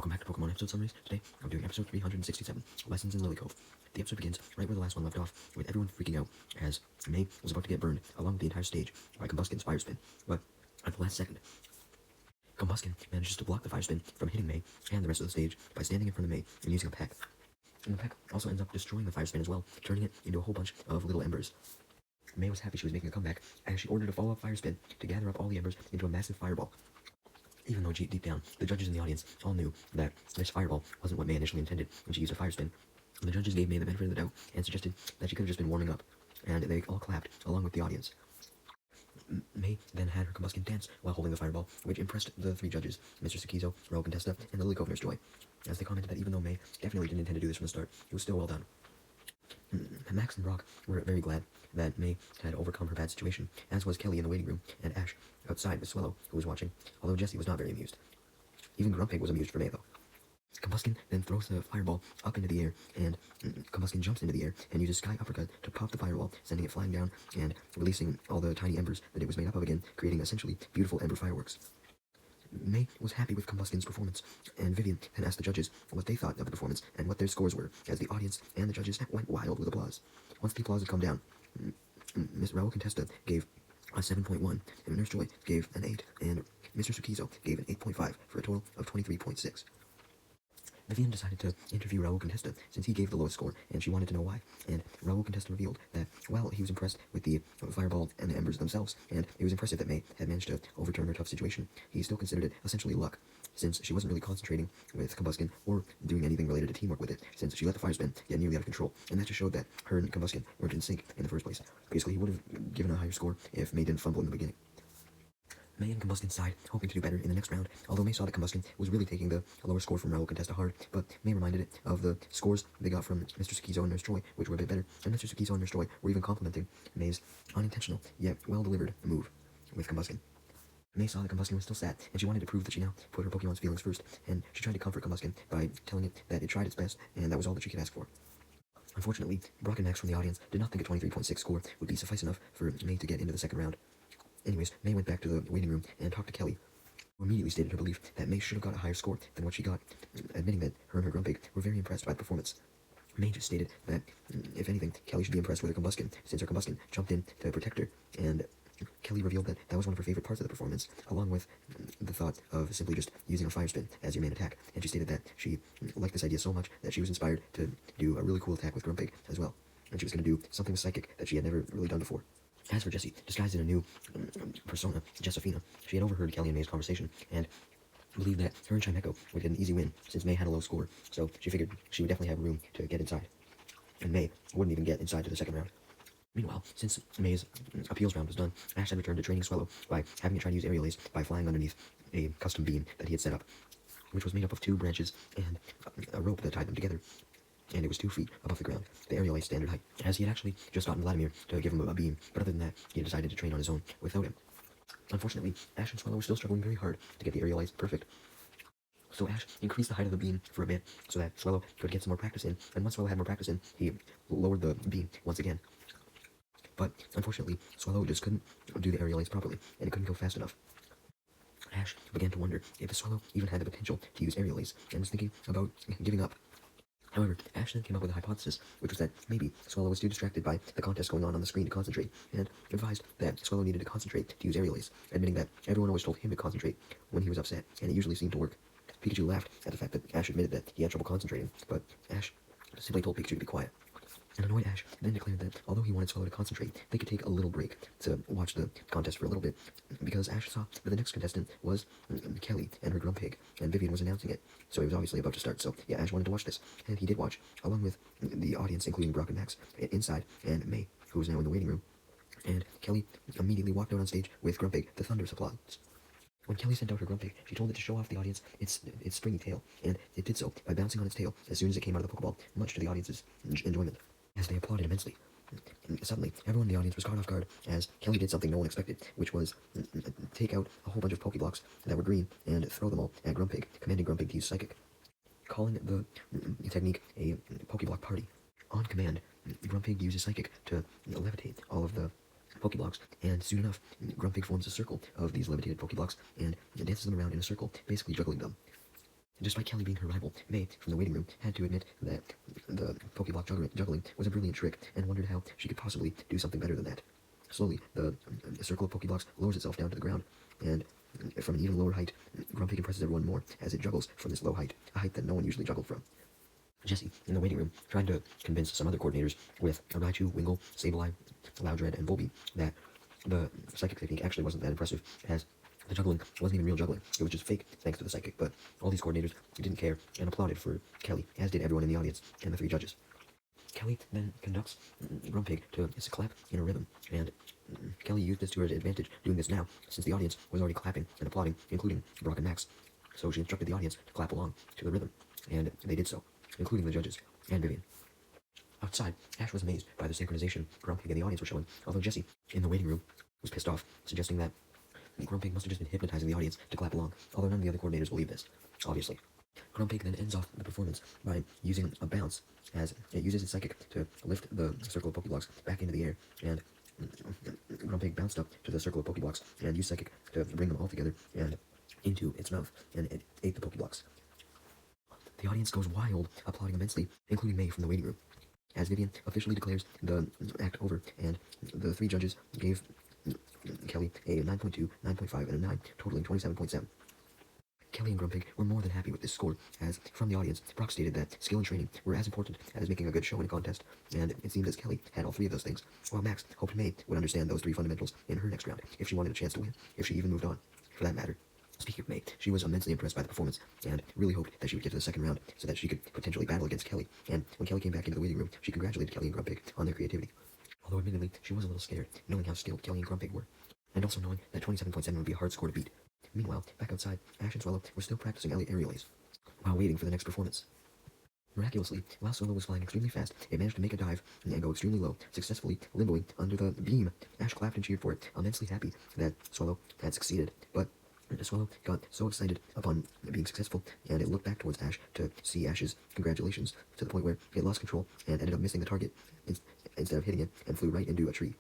Welcome back to Pokemon episode summaries. Today, I'm doing episode 367, Lessons in Lily Cove. The episode begins right where the last one left off, with everyone freaking out as May was about to get burned along with the entire stage by Combusken's fire spin. But at the last second, Combusken manages to block the fire spin from hitting May and the rest of the stage by standing in front of May and using a peck. And the peck also ends up destroying the fire spin as well, turning it into a whole bunch of little embers. May was happy she was making a comeback, as she ordered a follow-up fire spin to gather up all the embers into a massive fireball. Even though deep down, the judges in the audience all knew that this fireball wasn't what May initially intended when she used a fire spin, the judges gave May the benefit of the doubt and suggested that she could have just been warming up, and they all clapped along with the audience. May then had her Combusken dance while holding the fireball, which impressed the three judges, Mr. Sukizo, Raul Contesta, and the Lily Cove Nurse Joy, as they commented that even though May definitely didn't intend to do this from the start, it was still well done. Max and Brock were very glad that May had overcome her bad situation, as was Kelly in the waiting room, and Ash outside with Swallow, who was watching, although Jessie was not very amused. Even Grumpig was amused for May, though. Combusken then throws the fireball up into the air, and Combusken jumps into the air and uses Sky Uppercut to pop the fireball, sending it flying down and releasing all the tiny embers that it was made up of again, creating essentially beautiful ember fireworks. May was happy with Combusken's performance, and Vivian then asked the judges what they thought of the performance and what their scores were, as the audience and the judges went wild with applause. Once the applause had come down, Miss Raul Contesta gave a 7.1, and Nurse Joy gave an 8, and Mr. Sukizo gave an 8.5, for a total of 23.6. Vivian decided to interview Raul Contesta since he gave the lowest score, and she wanted to know why. And Raul Contesta revealed that while he was impressed with the fireball and the embers themselves, and it was impressive that May had managed to overturn her tough situation, he still considered it essentially luck, since she wasn't really concentrating with Combusken or doing anything related to teamwork with it, since she let the fire spin get nearly out of control, and that just showed that her and Combusken weren't in sync in the first place. Basically, he would have given a higher score if May didn't fumble in the beginning. May and Combusken sighed, hoping to do better in the next round, although May saw that Combusken was really taking the lower score from Raul Contesta hard, but May reminded it of the scores they got from Mr. Sukizo and Nurse Joy, which were a bit better, and Mr. Sukizo and Nurse Joy were even complimenting May's unintentional, yet well-delivered move with Combusken. May saw that Combusken was still sad, and she wanted to prove that she now put her Pokemon's feelings first, and she tried to comfort Combusken by telling it that it tried its best, and that was all that she could ask for. Unfortunately, Brock and Max from the audience did not think a 23.6 score would be suffice enough for May to get into the second round. Anyways, May went back to the waiting room and talked to Kelly, who immediately stated her belief that May should have got a higher score than what she got, admitting that her and her Grumpig were very impressed by the performance. May just stated that, if anything, Kelly should be impressed with her Combusken, since her Combusken jumped in to protect her, and Kelly revealed that that was one of her favorite parts of the performance, along with the thought of simply just using a fire spin as your main attack, and she stated that she liked this idea so much that she was inspired to do a really cool attack with Grumpig as well, and she was going to do something with Psychic that she had never really done before. As for Jessie, disguised in a new persona, Jessafina, she had overheard Kelly and May's conversation, and believed that her and Chimecho would get an easy win, since May had a low score, so she figured she would definitely have room to get inside. And May wouldn't even get inside to the second round. Meanwhile, since May's appeals round was done, Ash had returned to training Swallow by having it try to use Aerial Ace by flying underneath a custom beam that he had set up, which was made up of 2 branches and a rope that tied them together, and it was 2 feet above the ground, the Aerial Ace standard height, as he had actually just gotten Vladimir to give him a beam, but other than that, he had decided to train on his own without him. Unfortunately, Ash and Swallow were still struggling very hard to get the Aerial Ace perfect, so Ash increased the height of the beam for a bit so that Swallow could get some more practice in, and once Swallow had more practice in, he lowered the beam once again. But unfortunately, Swallow just couldn't do the Aerial Ace properly, and it couldn't go fast enough. Ash began to wonder if the Swallow even had the potential to use Aerial Ace, and was thinking about giving up. However, Ash then came up with a hypothesis, which was that maybe Swallow was too distracted by the contest going on the screen to concentrate, and advised that Swallow needed to concentrate to use Aerial Ace, admitting that everyone always told him to concentrate when he was upset, and it usually seemed to work. Pikachu laughed at the fact that Ash admitted that he had trouble concentrating, but Ash simply told Pikachu to be quiet. An annoyed Ash then declared that although he wanted Swallow to concentrate, they could take a little break to watch the contest for a little bit, because Ash saw that the next contestant was Kelly and her Grumpig, and Vivian was announcing it, so he was obviously about to start. So yeah, Ash wanted to watch this, and he did watch, along with the audience, including Brock and Max, inside, and May, who was now in the waiting room, and Kelly immediately walked out on stage with Grumpig, the thunderous applause. When Kelly sent out her Grumpig, she told it to show off the audience its springy tail, and it did so by bouncing on its tail as soon as it came out of the Pokeball, much to the audience's enjoyment, as they applauded immensely. Suddenly, everyone in the audience was caught off guard, as Kelly did something no one expected, which was take out a whole bunch of Pokeblocks that were green and throw them all at Grumpig, commanding Grumpig to use Psychic, calling the technique a Pokeblock party. On command, Grumpig uses Psychic to levitate all of the Pokeblocks, and soon enough, Grumpig forms a circle of these levitated Pokeblocks and dances them around in a circle, basically juggling them. Despite Kelly being her rival, May, from the waiting room, had to admit that the Pokeblock juggling was a brilliant trick and wondered how she could possibly do something better than that. Slowly, the circle of Pokeblocks lowers itself down to the ground, and from an even lower height, Grumpig impresses everyone more as it juggles from this low height, a height that no one usually juggled from. Jessie, in the waiting room, tried to convince some other coordinators with Raichu, Wingull, Sableye, Loudred, and Volbeat that the psychic technique actually wasn't that impressive, as the juggling wasn't even real juggling. It was just fake thanks to the psychic, but all these coordinators didn't care and applauded for Kelly, as did everyone in the audience and the 3 judges. Kelly then conducts Grumpig to a clap in a rhythm, and Kelly used this to her advantage doing this now, since the audience was already clapping and applauding, including Brock and Max. So she instructed the audience to clap along to the rhythm, and they did so, including the judges and Vivian. Outside, Ash was amazed by the synchronization Grumpig and the audience were showing, although Jessie, in the waiting room, was pissed off, suggesting that Grumpig must have just been hypnotizing the audience to clap along, although none of the other coordinators believe this, obviously. Grumpig then ends off the performance by using a bounce, as it uses its psychic to lift the circle of Pokeblocks back into the air, and Grumpig bounced up to the circle of Pokeblocks and used psychic to bring them all together and into its mouth, and it ate the Pokeblocks. The audience goes wild, applauding immensely, including May from the waiting room, as Vivian officially declares the act over, and the 3 judges gave Kelly a 9.2, 9.5, and a 9, totaling 27.7. Kelly and Grumpig were more than happy with this score, as from the audience, Brock stated that skill and training were as important as making a good show in a contest, and it seemed as Kelly had all 3 of those things, while Max hoped May would understand those 3 fundamentals in her next round, if she wanted a chance to win, if she even moved on, for that matter. Speaking of May, she was immensely impressed by the performance, and really hoped that she would get to the second round, so that she could potentially battle against Kelly, and when Kelly came back into the waiting room, she congratulated Kelly and Grumpig on their creativity. Although admittedly, she was a little scared, knowing how skilled Kelly and Grumpig were, and also knowing that 27.7 would be a hard score to beat. Meanwhile, back outside, Ash and Swallow were still practicing aerials, while waiting for the next performance. Miraculously, while Swallow was flying extremely fast, it managed to make a dive and go extremely low, successfully limboing under the beam. Ash clapped and cheered for it, immensely happy that Swallow had succeeded, but Swallow got so excited upon being successful, and it looked back towards Ash to see Ash's congratulations, to the point where it lost control and ended up missing the target instead of hitting it, and flew right into a tree,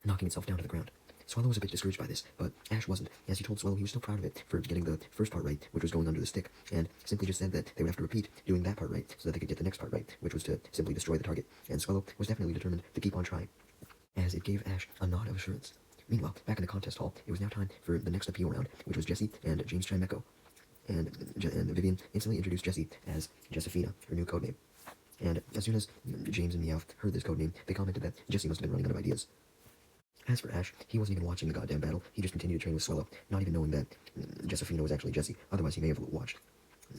knocking itself down to the ground. Swallow was a bit discouraged by this, but Ash wasn't, as he told Swallow he was still proud of it for getting the first part right, which was going under the stick, and simply just said that they would have to repeat doing that part right so that they could get the next part right, which was to simply destroy the target, and Swallow was definitely determined to keep on trying, as it gave Ash a nod of assurance. Meanwhile, back in the contest hall, it was now time for the next appeal round, which was Jessie and James Trimeco, and Vivian instantly introduced Jessie as Jessifina, her new codename. And as soon as James and Meowth heard this codename, they commented that Jessie must have been running out of ideas. As for Ash, he wasn't even watching the goddamn battle, he just continued to train with Swallow, not even knowing that Jessifina was actually Jessie, otherwise he may have watched.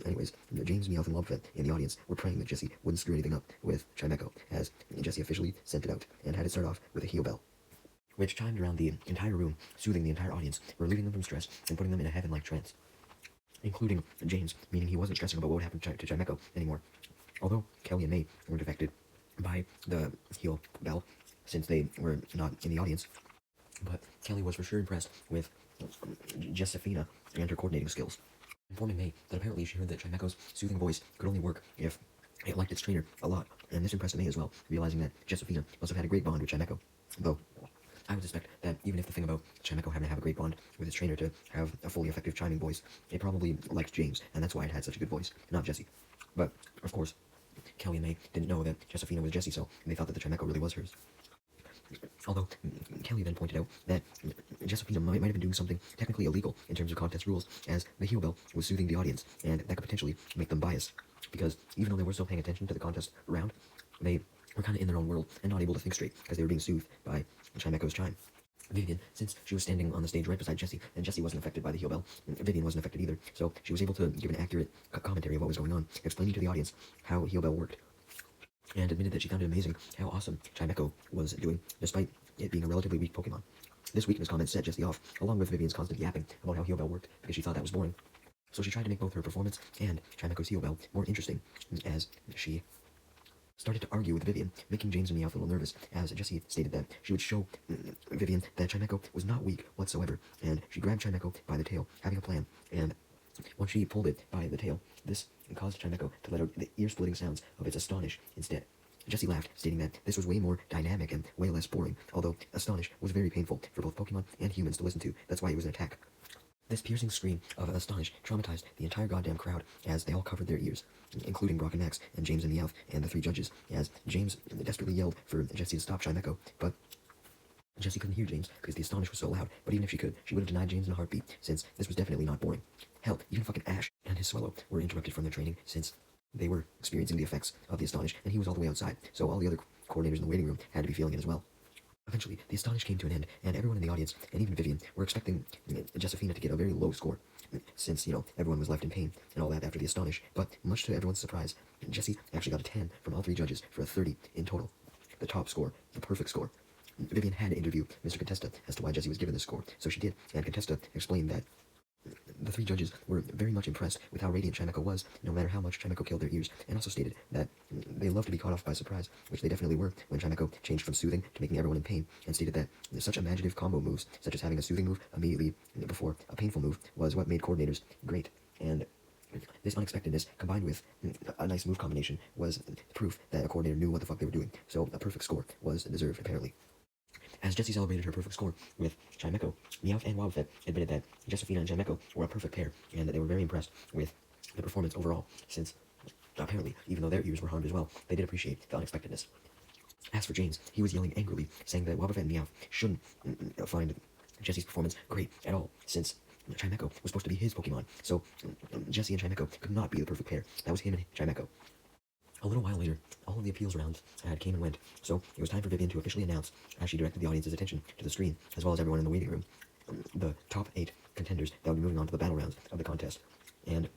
Anyways, James, Meowth, and Lobvet in the audience were praying that Jessie wouldn't screw anything up with Trimeco, as Jessie officially sent it out, and had it start off with a heal bell, which chimed around the entire room, soothing the entire audience, relieving them from stress, and putting them in a heaven-like trance, including James, meaning he wasn't stressing about what would happen to Trimeco anymore. Although Kelly and May weren't affected by the heal bell, since they were not in the audience, but Kelly was for sure impressed with Jessifina and her coordinating skills, informing May that apparently she heard that Trimeco's soothing voice could only work if it liked its trainer a lot, and this impressed May as well, realizing that Jessifina must have had a great bond with Trimeco, though I would suspect that even if the thing about Trimeco having to have a great bond with its trainer to have a fully effective chiming voice, it probably liked James, and that's why it had such a good voice, not Jessie. But, of course, Kelly and May didn't know that Jessifina was Jessie, so they thought that the Trimeco really was hers. Although, Kelly then pointed out that Jessifina might have been doing something technically illegal in terms of contest rules, as the heal bell was soothing the audience, and that could potentially make them biased, because even though they were still paying attention to the contest round, they were kind of in their own world and not able to think straight, because they were being soothed by Trimeco's chime. Vivian, since she was standing on the stage right beside Jessie, and Jessie wasn't affected by the heal bell, Vivian wasn't affected either, so she was able to give an accurate commentary of what was going on, explaining to the audience how heal bell worked, and admitted that she found it amazing how awesome Trimeco was doing, despite it being a relatively weak Pokemon. This weakness comment set Jessie off, along with Vivian's constant yapping about how heal bell worked, because she thought that was boring. So she tried to make both her performance and Trimeco's heal bell more interesting, as she started to argue with Vivian, making James and Meowth a little nervous, as Jessie stated that she would show Vivian that Trimeco was not weak whatsoever, and she grabbed Trimeco by the tail, having a plan, and once she pulled it by the tail, this caused Trimeco to let out the ear-splitting sounds of its Astonish instead. Jessie laughed, stating that this was way more dynamic and way less boring, although Astonish was very painful for both Pokemon and humans to listen to, that's why it was an attack. This piercing scream of astonish traumatized the entire goddamn crowd as they all covered their ears, including Brock and Max, and James and Meowth, and the 3 judges, as James desperately yelled for Jessie to stop Chimecho, but Jessie couldn't hear James because the astonish was so loud, but even if she could, she would have denied James in a heartbeat, since this was definitely not boring. Hell, even fucking Ash and his Swallow were interrupted from their training, since they were experiencing the effects of the astonish, and he was all the way outside, so all the other coordinators in the waiting room had to be feeling it as well. Eventually, the astonish came to an end, and everyone in the audience, and even Vivian, were expecting Josephina to get a very low score, since, everyone was left in pain and all that after the astonish, but much to everyone's surprise, Jessie actually got a 10 from all 3 judges for a 30 in total. The top score, the perfect score. Vivian had to interview Mr. Contesta as to why Jessie was given this score, so she did, and Contesta explained that the 3 judges were very much impressed with how radiant Chimecho was, no matter how much Chimecho killed their ears, and also stated that they loved to be caught off by surprise, which they definitely were when Chimecho changed from soothing to making everyone in pain, and stated that such imaginative combo moves, such as having a soothing move immediately before a painful move, was what made coordinators great, and this unexpectedness, combined with a nice move combination, was proof that a coordinator knew what the fuck they were doing, so a perfect score was deserved, apparently. As Jessie celebrated her perfect score with Chimecho, Meowth and Wobbuffet admitted that Josephina and Chimecho were a perfect pair, and that they were very impressed with the performance overall, since, apparently, even though their ears were harmed as well, they did appreciate the unexpectedness. As for James, he was yelling angrily, saying that Wobbuffet and Meowth shouldn't find Jessie's performance great at all, since Chimecho was supposed to be his Pokemon, so Jessie and Chimecho could not be the perfect pair. That was him and Chimecho. A little while later, all of the appeals rounds came and went, so it was time for Vivian to officially announce, as she directed the audience's attention to the screen, as well as everyone in the waiting room, the top 8 contenders that would be moving on to the battle rounds of the contest. And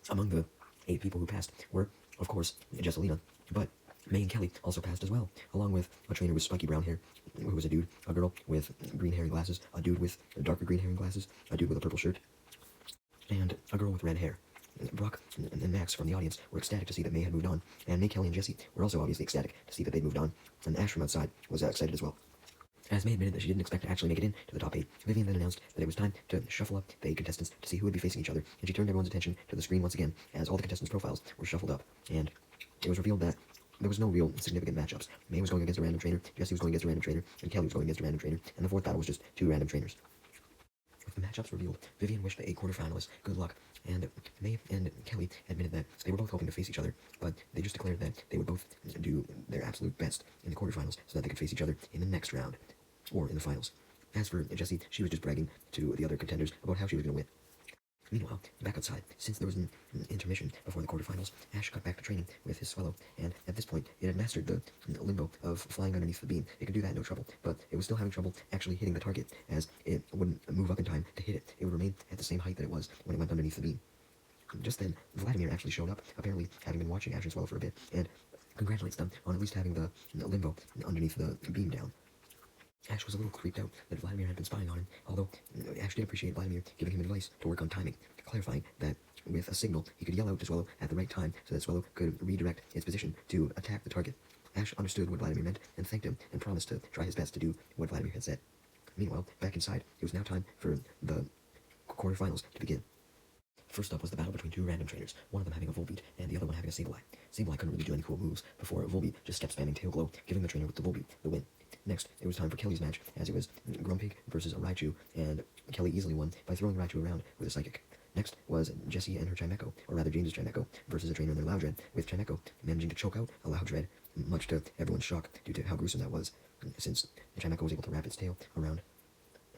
among the 8 people who passed were, of course, Jesselina, but May and Kelly also passed as well, along with a trainer with spiky brown hair, who was a dude, a girl with green hair and glasses, a dude with darker green hair and glasses, a dude with a purple shirt, and a girl with red hair. Brock and Max from the audience were ecstatic to see that May had moved on, and May, Kelly, and Jessie were also obviously ecstatic to see that they'd moved on, and Ash from outside was excited as well. As May admitted that she didn't expect to actually make it into the top 8, Vivian then announced that it was time to shuffle up the 8 contestants to see who would be facing each other, and she turned everyone's attention to the screen once again, as all the contestants' profiles were shuffled up, and it was revealed that there was no real significant matchups. May was going against a random trainer, Jessie was going against a random trainer, and Kelly was going against a random trainer, and the 4th battle was just 2 random trainers. With the matchups revealed, Vivian wished the 8 quarterfinalists good luck, and May and Kelly admitted that they were both hoping to face each other, but they just declared that they would both do their absolute best in the quarterfinals so that they could face each other in the next round, or in the finals. As for Jessie, she was just bragging to the other contenders about how she was going to win. Meanwhile, back outside, since there was an intermission before the quarterfinals, Ash got back to training with his Swallow, and at this point, it had mastered the limbo of flying underneath the beam. It could do that no trouble, but it was still having trouble actually hitting the target, as it wouldn't move up in time to hit it. It would remain at the same height that it was when it went underneath the beam. Just then, Vladimir actually showed up, apparently having been watching Ash and Swallow for a bit, and congratulates them on at least having the limbo underneath the beam down. Ash was a little creeped out that Vladimir had been spying on him, although Ash did appreciate Vladimir giving him advice to work on timing, clarifying that with a signal, he could yell out to Swallow at the right time so that Swallow could redirect its position to attack the target. Ash understood what Vladimir meant and thanked him and promised to try his best to do what Vladimir had said. Meanwhile, back inside, it was now time for the quarterfinals to begin. First up was the battle between 2 random trainers, one of them having a Volbeat and the other one having a Sableye. Sableye couldn't really do any cool moves before Volbeat just kept spamming Tail Glow, giving the trainer with the Volbeat the win. Next, it was time for Kelly's match, as it was Grumpig versus a Raichu, and Kelly easily won by throwing Raichu around with a Psychic. Next was Jessie and her Chimecho, or rather James's Chimecho, versus a trainer in their Loudred, with Chimecho managing to choke out a Loudred, much to everyone's shock due to how gruesome that was, since Chimecho was able to wrap its tail around.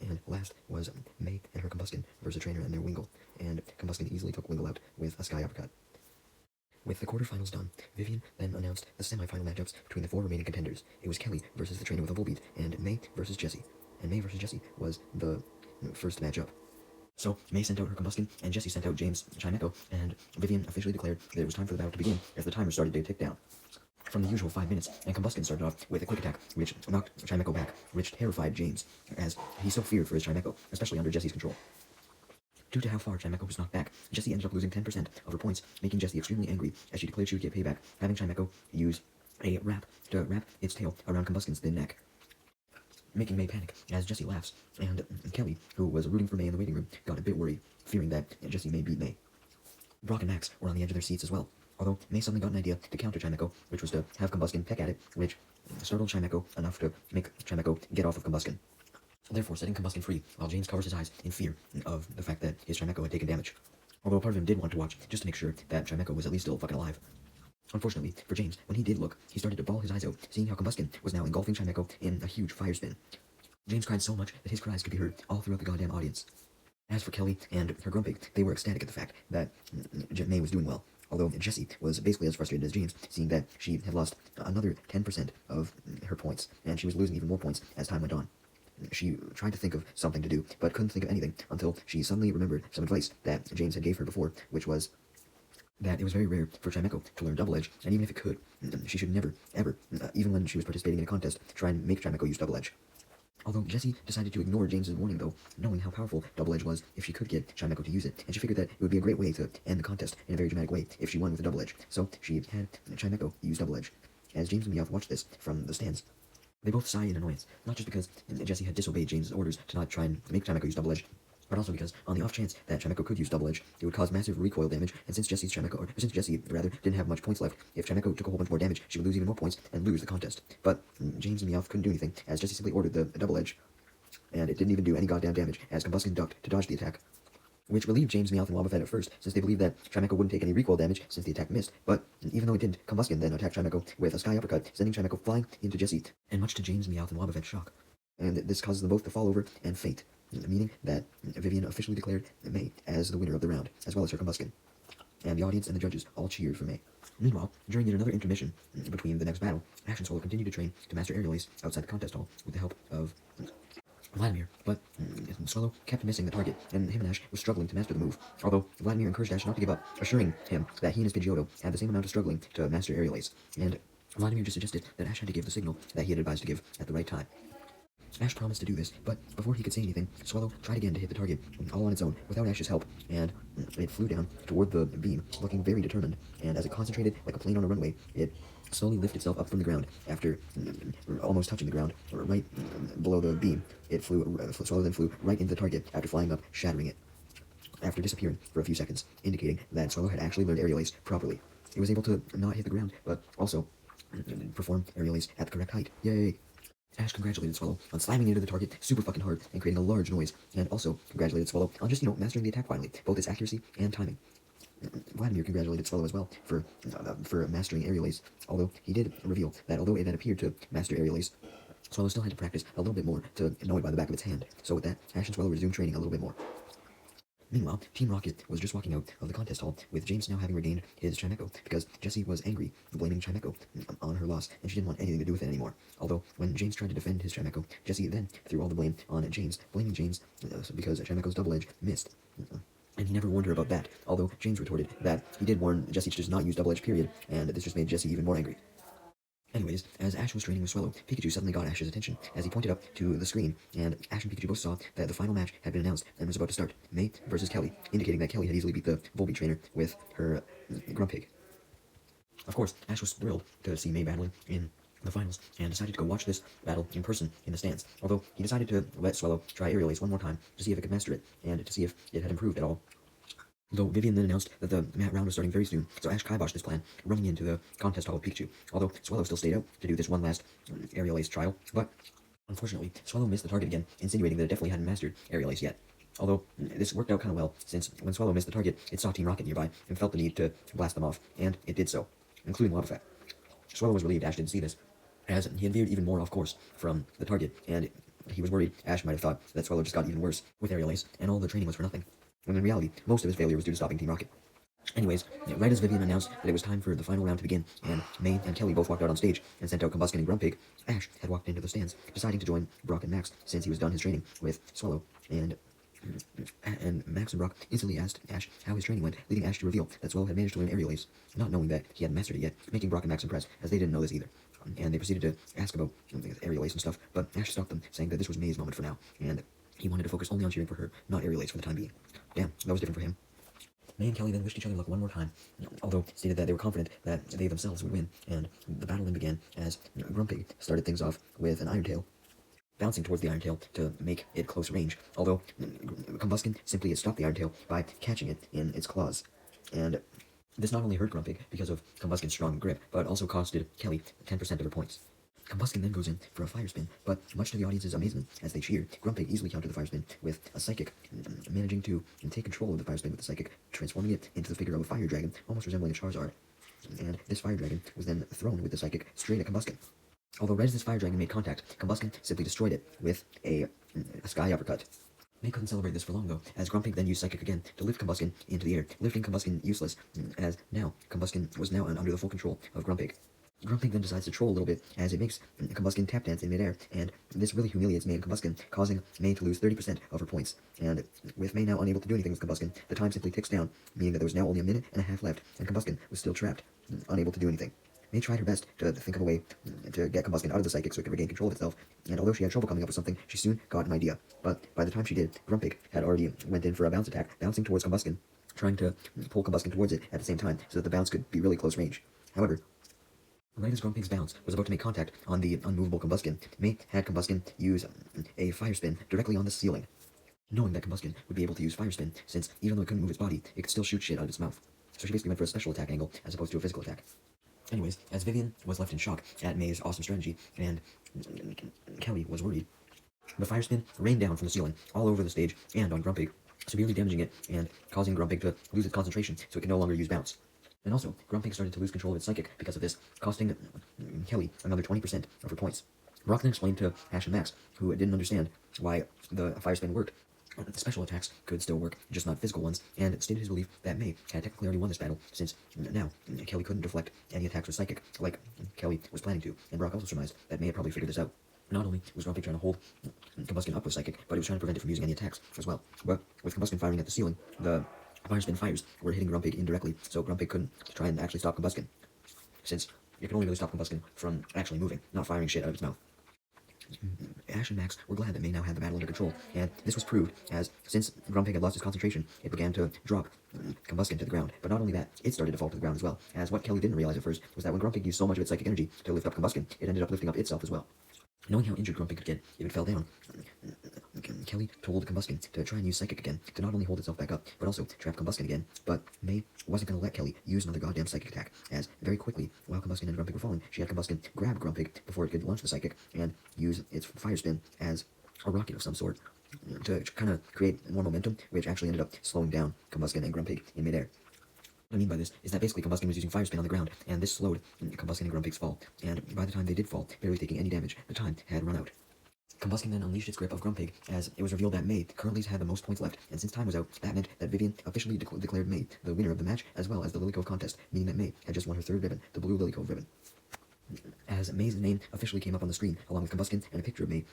And last was May and her Combuskin versus a trainer and their Wingull, and Combuskin easily took Wingull out with a Sky Uppercut. With the quarterfinals done, Vivian then announced the semi-final matchups between the 4 remaining contenders. It was Kelly versus the trainer with a Volbeat, and May versus Jessie. And May versus Jessie was the first matchup. So, May sent out her Combuskin, and Jessie sent out James' Chimecho, and Vivian officially declared that it was time for the battle to begin as the timer started to tick down. From the usual 5 minutes, and Combuskin started off with a quick attack, which knocked Chimecho back, which terrified James, as he so feared for his Chimecho, especially under Jessie's control. Due to how far Chimecho was knocked back, Jessie ended up losing 10% of her points, making Jessie extremely angry as she declared she would get payback, having Chimecho use a wrap to wrap its tail around Combuskin's thin neck, making May panic as Jessie laughs, and Kelly, who was rooting for May in the waiting room, got a bit worried, fearing that Jessie may beat May. Brock and Max were on the edge of their seats as well, although May suddenly got an idea to counter Chimecho, which was to have Combuskin peck at it, which startled Chimecho enough to make Chimecho get off of Combuskin. therefore setting Combuskin free while James covers his eyes in fear of the fact that his Chimecho had taken damage. Although part of him did want to watch, just to make sure that Chimecho was at least still fucking alive. Unfortunately for James, when he did look, he started to bawl his eyes out, seeing how Combuskin was now engulfing Chimecho in a huge fire spin. James cried so much that his cries could be heard all throughout the goddamn audience. As for Kelly and her Grumpig, they were ecstatic at the fact that May was doing well. Although Jessie was basically as frustrated as James, seeing that she had lost another 10% of her points, and she was losing even more points as time went on. She tried to think of something to do, but couldn't think of anything until she suddenly remembered some advice that James had gave her before, which was that it was very rare for Chimecho to learn Double Edge, and even if it could, she should never, ever, even when she was participating in a contest, try and make Chimecho use Double Edge. Although Jessie decided to ignore James's warning though, knowing how powerful Double Edge was if she could get Chimecho to use it, and she figured that it would be a great way to end the contest in a very dramatic way if she won with a Double Edge. So she had Chimecho use Double Edge. As James and Meowth watched this from the stands, they both sigh in annoyance, not just because Jessie had disobeyed James's orders to not try and make Chimecho use Double Edge, but also because on the off chance that Chimecho could use Double Edge, it would cause massive recoil damage, and since Jessie didn't have much points left, if Chimecho took a whole bunch more damage, she would lose even more points and lose the contest. But James and Meowth couldn't do anything, as Jessie simply ordered the Double Edge, and it didn't even do any goddamn damage, as Combuskin ducked to dodge the attack. Which relieved James, Meowth, and Wobbuffet at first, since they believed that Chimecho wouldn't take any recoil damage since the attack missed, but even though it didn't, Combuskin then attacked Chimecho with a Sky Uppercut, sending Chimecho flying into Jessie, and much to James, Meowth, and Wobbuffet's shock. And this causes them both to fall over and faint, meaning that Vivian officially declared May as the winner of the round, as well as her Combuskin. And the audience and the judges all cheered for May. Meanwhile, during yet another intermission between the next battle, Ash and Swallow continued to train to master Aerial Ace outside the contest hall with the help of Vladimir, but Swallow kept missing the target, and him and Ash were struggling to master the move, although Vladimir encouraged Ash not to give up, assuring him that he and his Pidgeotto had the same amount of struggling to master Aerial Ace, and Vladimir just suggested that Ash had to give the signal that he had advised to give at the right time. Ash promised to do this, but before he could say anything, Swallow tried again to hit the target, all on its own, without Ash's help, and it flew down toward the beam, looking very determined, and as it concentrated like a plane on a runway, it slowly lifted itself up from the ground. After almost touching the ground, right below the beam, Swallow then flew right into the target after flying up, shattering it, after disappearing for a few seconds, indicating that Swallow had actually learned Aerial Ace properly. It was able to not hit the ground, but also perform Aerial Ace at the correct height. Yay! Ash congratulated Swallow on slamming into the target super fucking hard and creating a large noise, and also congratulated Swallow on just, mastering the attack finally, both its accuracy and timing. Vladimir congratulated Swallow as well for mastering Aerial Ace, although he did reveal that although it had appeared to master Aerial Ace, Swallow still had to practice a little bit more to know it by the back of its hand. So with that, Ash and Swallow resumed training a little bit more. Meanwhile, Team Rocket was just walking out of the contest hall, with James now having regained his Chimecho, because Jessie was angry, blaming Chimecho on her loss, and she didn't want anything to do with it anymore. Although, when James tried to defend his Chimecho, Jessie then threw all the blame on James, blaming James because Chimecho's Double Edge missed. And he never warned her about that, although James retorted that he did warn Jessie to just not use Double Edge, period, and this just made Jessie even more angry. Anyways, as Ash was training with Swallow, Pikachu suddenly got Ash's attention as he pointed up to the screen, and Ash and Pikachu both saw that the final match had been announced and was about to start, May versus Kelly, indicating that Kelly had easily beat the Volbeat trainer with her Grumpig. Of course, Ash was thrilled to see May battling in the finals, and decided to go watch this battle in person in the stands, although he decided to let Swallow try Aerial Ace one more time to see if it could master it, and to see if it had improved at all. Though Vivian then announced that the round was starting very soon, so Ash kiboshed this plan, running into the contest hall with Pikachu, although Swallow still stayed out to do this one last Aerial Ace trial, but unfortunately, Swallow missed the target again, insinuating that it definitely hadn't mastered Aerial Ace yet. Although, this worked out kind of well, since when Swallow missed the target, it saw Team Rocket nearby, and felt the need to blast them off, and it did so, including Wobbuffet. Swallow was relieved Ash didn't see this, as he had veered even more off course from the target, and he was worried Ash might have thought that Swallow just got even worse with Aerial Ace, and all the training was for nothing, when in reality, most of his failure was due to stopping Team Rocket. Anyways, right as Vivian announced that it was time for the final round to begin, and May and Kelly both walked out on stage and sent out Combuskin and Grumpig, Ash had walked into the stands, deciding to join Brock and Max since he was done his training with Swallow, and Max and Brock instantly asked Ash how his training went, leading Ash to reveal that Swallow had managed to learn Aerial Ace, not knowing that he hadn't mastered it yet, making Brock and Max impressed, as they didn't know this either. And they proceeded to ask about Aerial Ace and stuff, but Ash stopped them, saying that this was May's moment for now, and he wanted to focus only on cheering for her, not Aerial Ace for the time being. Damn, that was different for him. May and Kelly then wished each other luck one more time, although stated that they were confident that they themselves would win, and the battle then began as Grumpig started things off with an Iron Tail, bouncing towards the Iron Tail to make it close range, although Combuskin simply stopped the Iron Tail by catching it in its claws. And this not only hurt Grumpig because of Combuskin's strong grip, but also costed Kelly 10% of her points. Combuskin then goes in for a fire spin, but much to the audience's amazement, as they cheer, Grumpig easily countered the fire spin with a psychic, managing to take control of the fire spin with the psychic, transforming it into the figure of a fire dragon, almost resembling a Charizard. And this fire dragon was then thrown with the psychic straight at Combuskin. Although right as this fire dragon made contact, Combuskin simply destroyed it with a sky uppercut. May couldn't celebrate this for long though, as Grumpig then used Psychic again to lift Combuskin into the air, lifting Combuskin useless, as now Combuskin was now under the full control of Grumpig. Grumpig then decides to troll a little bit, as it makes Combuskin tap dance in midair, and this really humiliates May and Combuskin, causing May to lose 30% of her points. And with May now unable to do anything with Combuskin, the time simply ticks down, meaning that there was now only a minute and a half left, and Combuskin was still trapped, unable to do anything. May tried her best to think of a way to get Combuskin out of the Psychic so it could regain control of itself, and although she had trouble coming up with something, she soon got an idea. But by the time she did, Grumpig had already went in for a bounce attack, bouncing towards Combuskin, trying to pull Combuskin towards it at the same time so that the bounce could be really close range. However, right as Grumpig's bounce was about to make contact on the unmovable Combuskin, May had Combuskin use a fire spin directly on the ceiling, knowing that Combuskin would be able to use fire spin, since even though it couldn't move its body, it could still shoot shit out of its mouth. So she basically went for a special attack angle as opposed to a physical attack. Anyways, as Vivian was left in shock at May's awesome strategy, and Kelly was worried, the fire spin rained down from the ceiling all over the stage and on Grumpig, severely damaging it and causing Grumpig to lose its concentration so it can no longer use bounce. And also, Grumpig started to lose control of its psychic because of this, costing Kelly another 20% of her points. Brock then explained to Ash and Max, who didn't understand why the fire spin worked, special attacks could still work, just not physical ones, and stated his belief that May had technically already won this battle, since now Kelly couldn't deflect any attacks with Psychic, like Kelly was planning to, and Brock also surmised that May had probably figured this out. Not only was Grumpig trying to hold Combuskin up with Psychic, but he was trying to prevent it from using any attacks as well. But with Combuskin firing at the ceiling, the fire spin fires were hitting Grumpig indirectly, so Grumpig couldn't try and actually stop Combuskin, since it could only really stop Combuskin from actually moving, not firing shit out of its mouth. Ash and Max were glad that May now had the battle under control, and this was proved, as since Grumpig had lost his concentration, it began to drop Combuskin to the ground. But not only that, it started to fall to the ground as well, as what Kelly didn't realize at first was that when Grumpig used so much of its psychic energy to lift up Combuskin, it ended up lifting up itself as well. Knowing how injured Grumpig could get if it fell down, Kelly told Combuskin to try and use Psychic again, to not only hold itself back up, but also trap Combuskin again. But May wasn't going to let Kelly use another goddamn Psychic attack, as very quickly, while Combuskin and Grumpig were falling, she had Combuskin grab Grumpig before it could launch the Psychic, and use its fire spin as a rocket of some sort, to kind of create more momentum, which actually ended up slowing down Combuskin and Grumpig in midair. What I mean by this is that basically Combuskin was using fire spin on the ground, and this slowed Combuskin and Grumpig's fall, and by the time they did fall, barely taking any damage, the time had run out. Combuskin then unleashed its grip of Grumpig, as it was revealed that May currently had the most points left, and since time was out, that meant that Vivian officially declared May the winner of the match, as well as the Lily Cove contest, meaning that May had just won her third ribbon, the blue Lily Cove ribbon. As May's name officially came up on the screen, along with Combuskin and a picture of May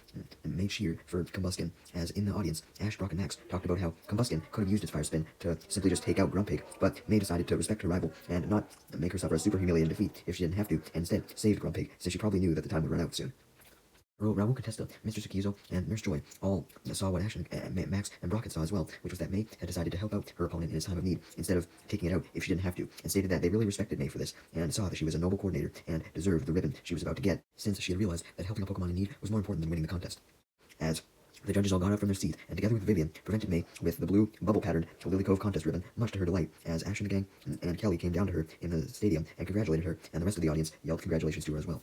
cheered for Combuskin, as in the audience, Ash, Brock, and Max talked about how Combuskin could have used its fire spin to simply just take out Grumpig, but May decided to respect her rival and not make her suffer a super humiliating defeat if she didn't have to, and instead saved Grumpig, since she probably knew that the time would run out soon. Raul Contesta, Mr. Sukizo, and Nurse Joy all saw what Ash and Max and Brock had saw as well, which was that May had decided to help out her opponent in his time of need, instead of taking it out if she didn't have to, and stated that they really respected May for this, and saw that she was a noble coordinator and deserved the ribbon she was about to get, since she had realized that helping a Pokemon in need was more important than winning the contest. As the judges all got up from their seats, and together with Vivian, presented May with the blue bubble-patterned Lily Cove contest ribbon, much to her delight, as Ash and the gang and Kelly came down to her in the stadium and congratulated her, and the rest of the audience yelled congratulations to her as well.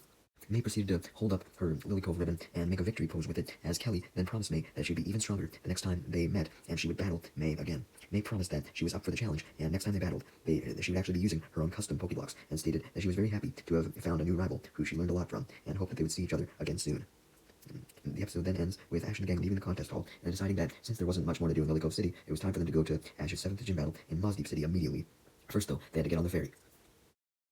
May proceeded to hold up her Lily Cove ribbon and make a victory pose with it, as Kelly then promised May that she'd be even stronger the next time they met, and she would battle May again. May promised that she was up for the challenge, and next time they battled, she would actually be using her own custom Pokeblocks, and stated that she was very happy to have found a new rival who she learned a lot from, and hoped that they would see each other again soon. The episode then ends with Ash and the gang leaving the contest hall and deciding that since there wasn't much more to do in Lily Cove City, it was time for them to go to Ash's 7th gym battle in Mosdeep City immediately. First, though, they had to get on the ferry.